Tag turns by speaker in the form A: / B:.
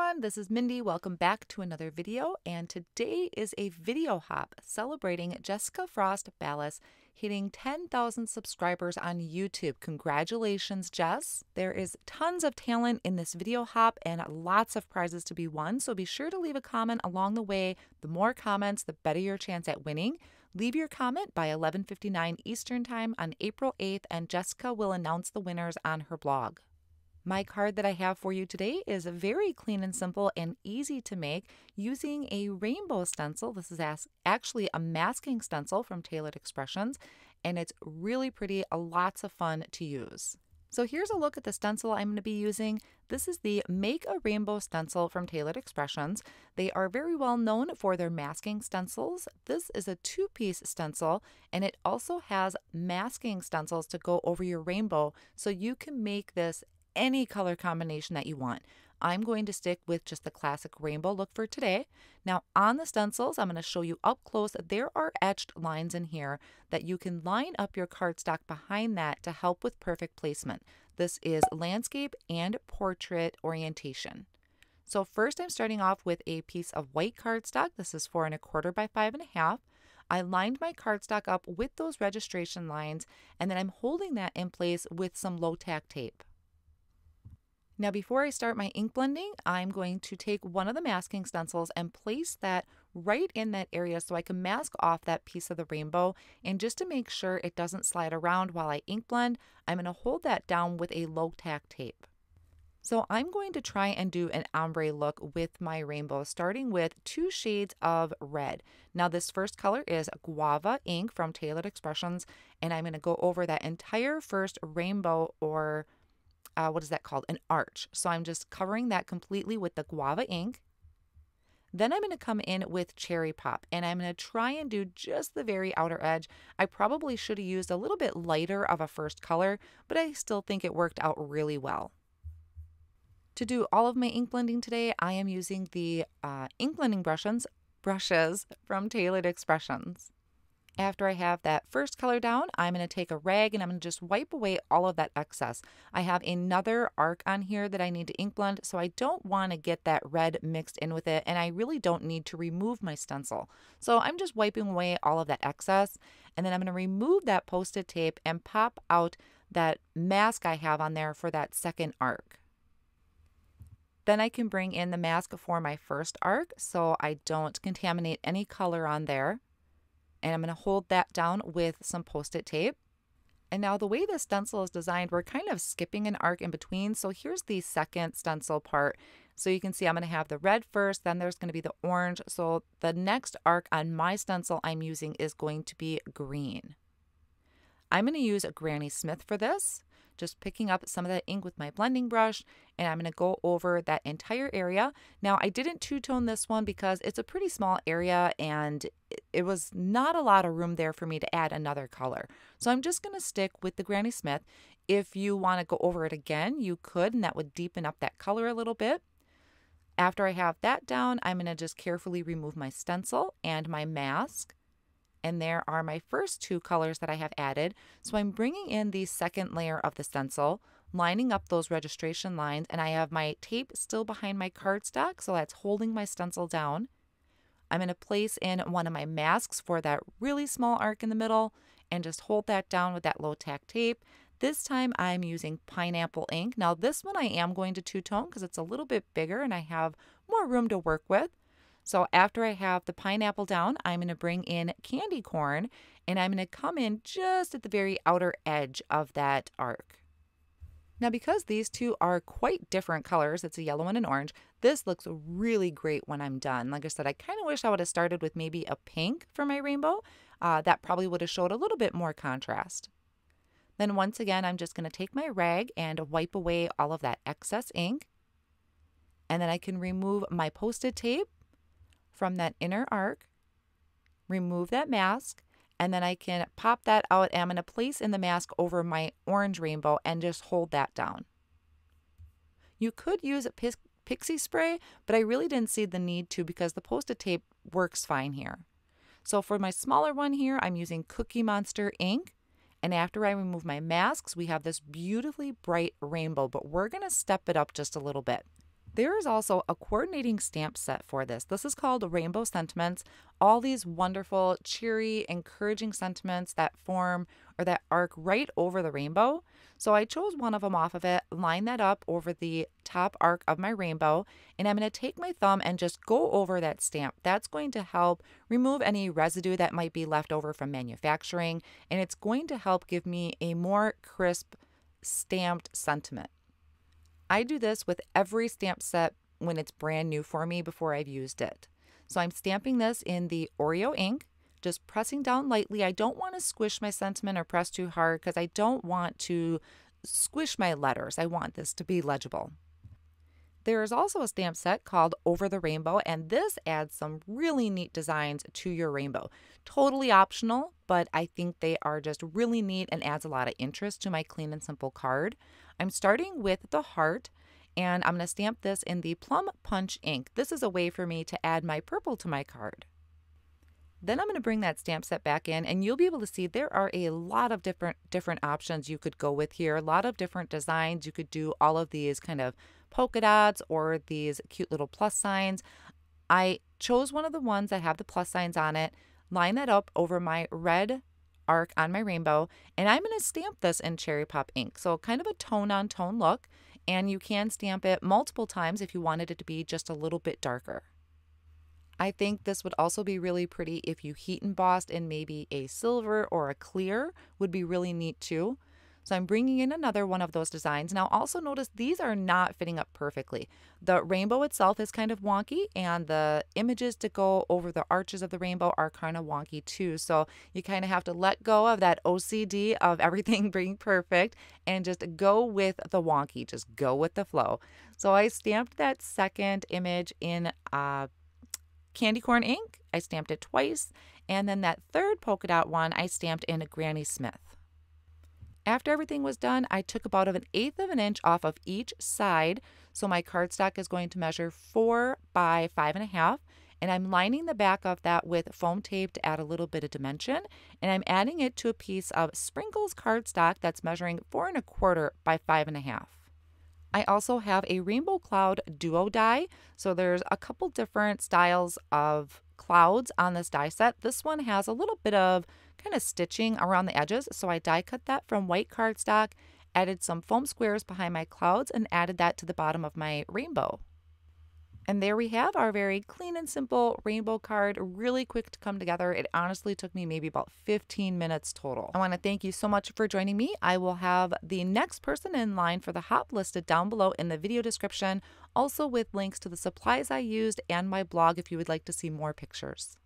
A: everyone, this is Mindy. Welcome back to another video, and today is a video hop celebrating Jessica Frost Ballas hitting 10,000 subscribers on YouTube. Congratulations, Jess. There is tons of talent in this video hop and lots of prizes to be won, so be sure to leave a comment along the way. The more comments, the better your chance at winning. Leave your comment by 11:59 Eastern Time on April 8th, and Jessica will announce the winners on her blog. My card that I have for you today is very clean and simple and easy to make using a rainbow stencil. This is actually a masking stencil from Tailored Expressions, and it's really pretty, lots of fun to use. So here's a look at the stencil I'm going to be using. This is the Make a Rainbow stencil from Tailored Expressions. They are very well known for their masking stencils. This is a two-piece stencil, and it also has masking stencils to go over your rainbow, so you can make this any color combination that you want. I'm going to stick with just the classic rainbow look for today. Now on the stencils, I'm going to show you up close. There are etched lines in here that you can line up your cardstock behind that to help with perfect placement. This is landscape and portrait orientation. So first I'm starting off with a piece of white cardstock. This is 4 1/4 by 5 1/2. I lined my cardstock up with those registration lines, and then I'm holding that in place with some low tack tape. Now before I start my ink blending, I'm going to take one of the masking stencils and place that right in that area so I can mask off that piece of the rainbow. And just to make sure it doesn't slide around while I ink blend, I'm going to hold that down with a low tack tape. So I'm going to try and do an ombre look with my rainbow, starting with 2 shades of red. Now this first color is Guava ink from Tailored Expressions, and I'm going to go over that entire first rainbow, or what is that called? An arch. So I'm just covering that completely with the guava ink. Then I'm going to come in with Cherry Pop, and I'm going to try and do just the very outer edge. I probably should have used a little bit lighter of a first color, but I still think it worked out really well. To do all of my ink blending today, I am using the ink blending brushes from Tailored Expressions. After I have that first color down, I'm going to take a rag and I'm going to just wipe away all of that excess. I have another arc on here that I need to ink blend, so I don't want to get that red mixed in with it, and I really don't need to remove my stencil. So I'm just wiping away all of that excess, and then I'm going to remove that Post-it tape and pop out that mask I have on there for that second arc. Then I can bring in the mask for my first arc so I don't contaminate any color on there. And I'm going to hold that down with some Post-it tape. And now the way this stencil is designed, we're kind of skipping an arc in between. So here's the second stencil part. So you can see I'm going to have the red first, then there's going to be the orange. So the next arc on my stencil I'm using is going to be green. I'm going to use a Granny Smith for this. Just picking up some of that ink with my blending brush, and I'm going to go over that entire area. Now I didn't two-tone this one because it's a pretty small area and it was not a lot of room there for me to add another color. So I'm just going to stick with the Granny Smith. If you want to go over it again, you could, and that would deepen up that color a little bit. After I have that down, I'm going to just carefully remove my stencil and my mask. And there are my first 2 colors that I have added. So I'm bringing in the second layer of the stencil, lining up those registration lines, and I have my tape still behind my cardstock, so that's holding my stencil down. I'm going to place in one of my masks for that really small arc in the middle and just hold that down with that low tack tape. This time I'm using pineapple ink. Now this one I am going to two-tone because it's a little bit bigger and I have more room to work with. So after I have the pineapple down, I'm going to bring in candy corn, and I'm going to come in just at the very outer edge of that arc. Now because these two are quite different colors, it's a yellow and an orange, this looks really great when I'm done. Like I said, I kind of wish I would have started with maybe a pink for my rainbow. That probably would have showed a little bit more contrast. Then once again, I'm just going to take my rag and wipe away all of that excess ink. And then I can remove my Post-it tape from that inner arc, remove that mask, and then I can pop that out, and I'm going to place in the mask over my orange rainbow and just hold that down. You could use a pixie spray, but I really didn't see the need to because the Post-it tape works fine here. So for my smaller one here, I'm using Cookie Monster ink, and after I remove my masks, we have this beautifully bright rainbow, but we're going to step it up just a little bit. There is also a coordinating stamp set for this. This is called Rainbow Sentiments. All these wonderful, cheery, encouraging sentiments that form or that arc right over the rainbow. So I chose one of them off of it, line that up over the top arc of my rainbow, and I'm going to take my thumb and just go over that stamp. That's going to help remove any residue that might be left over from manufacturing, and it's going to help give me a more crisp stamped sentiment. I do this with every stamp set when it's brand new for me before I've used it. So I'm stamping this in the Oreo ink, just pressing down lightly. I don't want to squish my sentiment or press too hard because I don't want to squish my letters. I want this to be legible. There is also a stamp set called Over the Rainbow, and this adds some really neat designs to your rainbow. Totally optional, but I think they are just really neat and adds a lot of interest to my clean and simple card. I'm starting with the heart, and I'm going to stamp this in the Plum Punch ink. This is a way for me to add my purple to my card. Then I'm going to bring that stamp set back in, and you'll be able to see there are a lot of different options you could go with here. A lot of different designs. You could do all of these kind of polka dots or these cute little plus signs. I chose one of the ones that have the plus signs on it, line that up over my red arc on my rainbow, and I'm going to stamp this in Cherry Pop ink. So kind of a tone-on-tone look, and you can stamp it multiple times if you wanted it to be just a little bit darker. I think this would also be really pretty if you heat embossed in maybe a silver or a clear, would be really neat too. So I'm bringing in another one of those designs. Now also notice these are not fitting up perfectly. The rainbow itself is kind of wonky, and the images to go over the arches of the rainbow are kind of wonky too. So you kind of have to let go of that OCD of everything being perfect and just go with the wonky, just go with the flow. So I stamped that second image in candy corn ink. I stamped it twice, and then that third polka dot one I stamped in a Granny Smith. After everything was done, I took about 1/8 of an inch off of each side, so my cardstock is going to measure 4 by 5.5, and I'm lining the back of that with foam tape to add a little bit of dimension, and I'm adding it to a piece of Sprinkles cardstock that's measuring 4 1/4 by 5.5. I also have a Rainbow Cloud Duo die, so there's a couple different styles of clouds on this die set. This one has a little bit of kind of stitching around the edges, so I die cut that from white cardstock, added some foam squares behind my clouds, and added that to the bottom of my rainbow. And there we have our very clean and simple rainbow card, really quick to come together. It honestly took me maybe about 15 minutes total. I want to thank you so much for joining me. I will have the next person in line for the hop listed down below in the video description, also with links to the supplies I used and my blog if you would like to see more pictures.